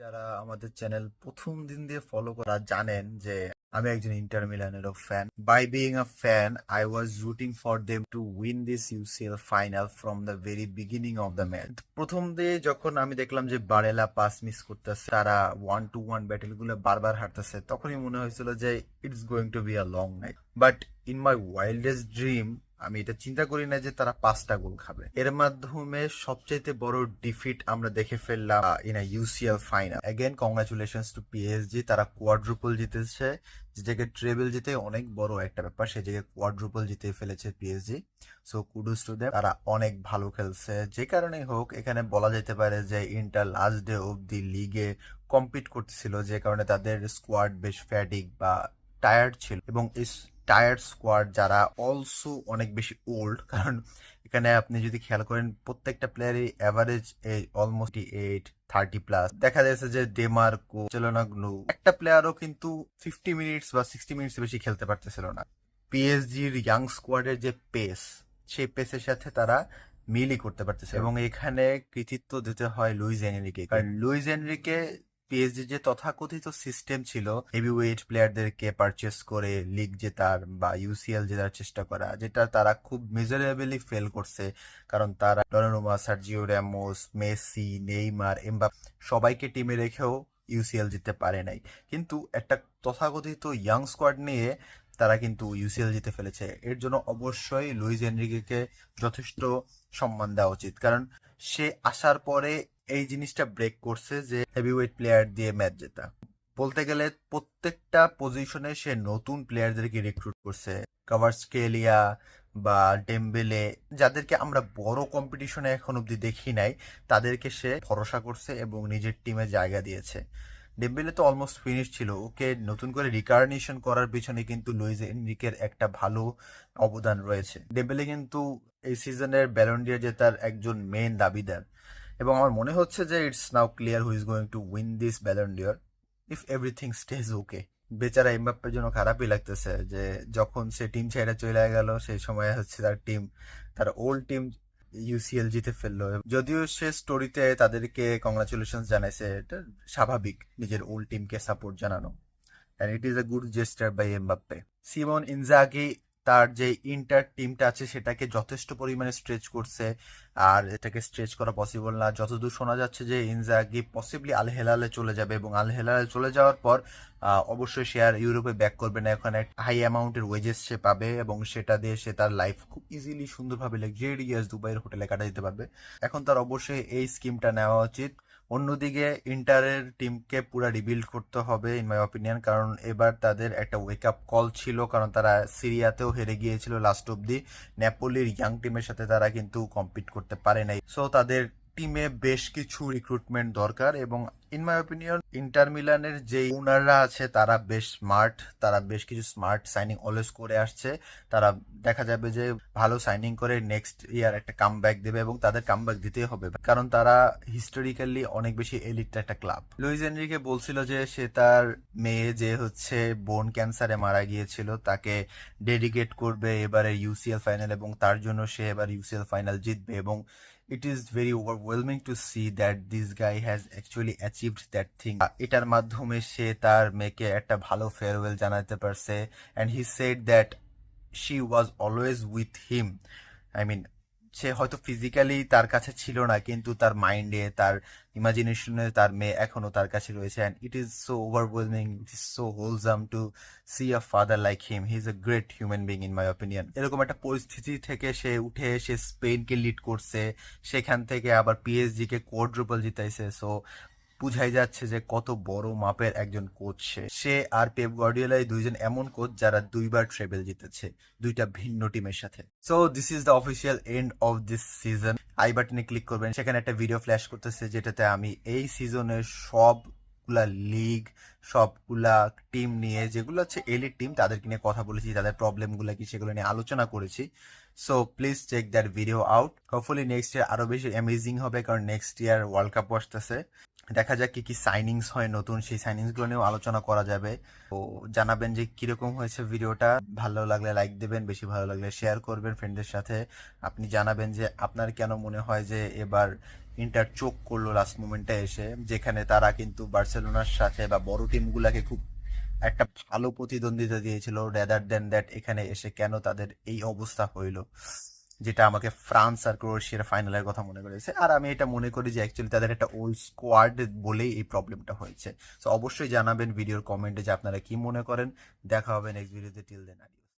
যারা আমাদের চ্যানেল প্রথম দিন দিয়ে ফলো করা জানেন যে আমি একজন ইন্টার মিলানেরও fan. By being a fan, I was rooting for them to win this UCL final from the very beginning of the match. প্রথম দিয়ে যখন আমি দেখলাম যে বারেলা পাস মিস করতেছে, তারা 1-1 ব্যাটেল গুলো বারবার হারতেছে, তখনই মনে হয়েছিল যে it's going to be a long night. But in my wildest dream আমি এটা চিন্তা করি না যে তারা 5টা গোল খাবে। এর মাধ্যমে সবচেয়ে বড় ডিফিট আমরা দেখে ফেললাম in a UCL final. Again congratulations to PSG, তারা কোয়াড্রুপল জিতেছে। যে জায়গায় ট্রেবল জিতে অনেক বড় একটা ব্যাপার, সেই জায়গায় কোয়াড্রুপল জিতে ফেলেছে PSG. So kudos to them, তারা অনেক ভালো খেলছে। যে কারণে হোক, এখানে বলা যেতে পারে যে inter last day of the লিগে কম্পিট করতেছিল, যে কারণে তাদের স্কোয়াড বেশ ফ্যাটিক বা টায়ার্ড ছিল। এবং এই টায়ার্ড স্কোয়াড যারা অলসো অনেক বেশি ওল্ড, কারণ এখানে আপনি যদি খেয়াল করেন প্রত্যেকটা প্লেয়ারই অ্যাভারেজ এজ অলমোস্ট 30+। দেখা যাচ্ছে যে ডেমার্কো, চেলোনাগ্লু, একটা প্লেয়ারও কিন্তু 50 মিনিটস বা 60 মিনিটস বেশি খেলতে পারতেছিল না। পিএসজির ইয়াং স্কোয়াডের যে পেস, সেই পেসের সাথে তারা মিলই করতে পারতেছে। এবং এখানে কৃতিত্ব দিতে হয় লুইস এনরিকে, কারণ লুইস এনরিকে পিএসজি যে তথাকথিত সিস্টেম ছিল হেভিওয়েট প্লেয়ারদেরকে পারচেস করে লিগ জেতার বা ইউসিএল জেতার চেষ্টা করা, যেটা তারা খুব মেজারেবলি ফেল করছে। কারণ তারা Donnarumma, Sergio Ramos, Messi, Neymar, Mbappe সবাইকে টিমে রেখেও ইউসিএল জিততে পারে নাই। কিন্তু একটা তথাকথিত ইয়াং স্কোয়াড নিয়ে তারা কিন্তু ইউসিএল জিতে ফেলেছে। এর জন্য অবশ্যই লুইস এনরিকে যথেষ্ট সম্মান দেওয়া উচিত, কারণ সে আসার পরে এই জিনিসটা ব্রেক করছে যে হেভিওয়েট প্লেয়ার দিয়ে ম্যাচ জেতা। বলতে গেলে প্রত্যেকটা পজিশনে সে নতুন প্লেয়ারদেরকে রিক্রুট করছে। কাভার্সকেলিয়া বা ডেম্বেলে, যাদেরকে আমরা বড় কম্পিটিশনে এখন অব্দি দেখি নাই, তাদেরকে সে ভরসা করছে এবং নিজের টিমে জায়গা দিয়েছে। ডেম্বেলে তো অলমোস্ট ফিনিশ ছিল, ওকে নতুন করে রিকার্নেশন করার পিছনে কিন্তু লুইস এনরিকের একটা ভালো অবদান রয়েছে। ডেম্বেলে কিন্তু এই সিজনের ব্যালন ডি'র জেতার একজন মেইন দাবিদার। এবং আমার মনে হচ্ছে যে it's now clear who is going to win this Ballon d'Or if everything stays okay. বেচারা এমবাপ্পের জন্য খারাপই লাগতেছে যে যখন সে টিম ছেড়ে চলে গেল, সেই সময় হচ্ছে তার ওল্ড টিম ইউসিএল জিতে ফেললো। যদিও সে স্টোরিতে তাদেরকে কংগ্রাচুলেশন জানাইছে, এটা স্বাভাবিক নিজের ওল্ড টিমকে সাপোর্ট জানানো, and it is a good gesture by Mbappe. Simon Inzaghi তার যে ইন্টার টিমটা আছে সেটাকে যথেষ্ট পরিমাণে স্ট্রেচ করছে, আর এটাকে স্ট্রেচ করা পসিবল না। যতদূর শোনা যাচ্ছে যে ইনজাগি পসিবলি আল হেলালে চলে যাবে, এবং আল হেলালে চলে যাওয়ার পর অবশ্যই সে আর ইউরোপে ব্যাক করবে না। ওখানে হাই অ্যামাউন্টের ওয়েজেস সে পাবে, এবং সেটা দিয়ে সে তার লাইফ খুব ইজিলি সুন্দরভাবে লাক্সারিয়াস দুবাইয়ের হোটেলে কাটা দিতে পারবে। এখন তার অবশ্যই এই স্কিমটা নেওয়া উচিত। অন্যদিকে ইন্টারের টিমকে পুরো রিবিল্ড করতে হবে ইন মাই অপিনিয়ন, কারণ এবার তাদের একটা ওয়েক আপ কল ছিল, কারণ তারা সিরিয়াতেও হেরে গিয়েছিল লাস্ট অব্দি। নেপোলির ইয়াং টিমের সাথে তারা কিন্তু কম্পিট করতে পারে নাই। সো তাদের টিমে বেশ কিছু রিক্রুটমেন্ট দরকার। এবং ইন মাই অপিনিয়ন ইন্টার মিলানের যে ওনাররা আছে তারা বেশ স্মার্ট, তারা বেশ কিছু স্মার্ট সাইনিং অলওয়েজ করে আসছে। তারা দেখা যাবে যে ভালো সাইনিং করে নেক্সট ইয়ার একটা কামব্যাক দেবে, এবং তাদের কামব্যাক দিতেই হবে, কারণ তারা হিস্টোরিক্যালি অনেক বেশি এলিট একটা ক্লাব। লুইস এনরিকে বলছিল যে সে তার মেয়ে যে হচ্ছে বোন ক্যান্সারে মারা গিয়েছিল তাকে ডেডিকেট করবে এবারে ইউসিএল ফাইনাল, এবং তার জন্য সে এবার ইউসিএল ফাইনাল জিতবে। এবং it is very overwhelming to see that this guy has actually achieved that thing. এটার মাধ্যমে সে তার মেয়েকে একটা ভালো ফেয়ারওয়েল জানাতে পারছে, and he said that she was always with him. I mean, সে হয়তো ফিজিক্যালি তার কাছে ছিল না, কিন্তু তার মাইন্ডে, তার ইমাজিনেশনে তার মেয়ে এখনো তার কাছে রয়েছে। And it is so overwhelming, it is so wholesome to see a father like him. He is a great human being in my opinion. এরকম একটা পরিস্থিতি থেকে সে উঠে এসে স্পেনকে লিড করছে, সেখান থেকে আবার পিএসজি কে কোয়াড্রুপল জিতাইছে। সো বুঝাই যাচ্ছে যে কত বড় মাপের একজন কোচ সে। আর পেপ গার্ডিওলা দুইজন এমন কোচ যারা দুইবার ট্রেবেল জিতেছে দুইটা ভিন্ন টিমের সাথে। So this is the official end of this season. I বাটনে ক্লিক করবেন, সেখানে একটা ভিডিও ফ্ল্যাশ করতেছে যেটাতে আমি এই সিজনের সবগুলা লিগ, সবগুলা টিম নিয়ে, যেগুলো হচ্ছে এলিট টিম, তাদেরকে নিয়ে কথা বলেছি, তাদের প্রবলেমগুলো কি সেগুলো নিয়ে আলোচনা করেছি। So please check that video out. Hopefully next year আরো বেশি অ্যামেজিং হবে, কারণ নেক্সট ইয়ার ওয়ার্ল্ড কাপ আসতেছে। দেখা যাক কি কি সাইনিংস হয় নতুন, সেই সাইনিংস গুলো নিয়েও আলোচনা করা যাবে। তো জানাবেন যে কিরকম হয়েছে ভিডিওটা। ভালো লাগলে লাইক দেবেন, বেশি ভালো লাগলে শেয়ার করবেন ফ্রেন্ডদের সাথে। আপনি জানাবেন যে আপনার কেন মনে হয় যে এবার ইন্টার চোক করলো লাস্ট মোমেন্টে এসে, যেখানে তারা কিন্তু বার্সেলোনার সাথে বা বড় টিমগুলাকে খুব একটা ভালো প্রতিদ্বন্দ্বিতা দিয়েছিল, রেদার দেন দ্যাট এখানে এসে কেন তাদের এই অবস্থা হইলো, যেটা আমাকে ফ্রান্স আর ক্রোয়েশিয়ার ফাইনালের কথা মনে করেছে। আর আমি এটা মনে করি যে অ্যাকচুয়ালি তাদের একটা ওল্ড স্কোয়াড বলেই এই প্রবলেমটা হয়েছে। তো অবশ্যই জানাবেন ভিডিওর কমেন্টে যে আপনারা কি মনে করেন। দেখা হবে নেক্সট ভিডিওতে। টিল দেন।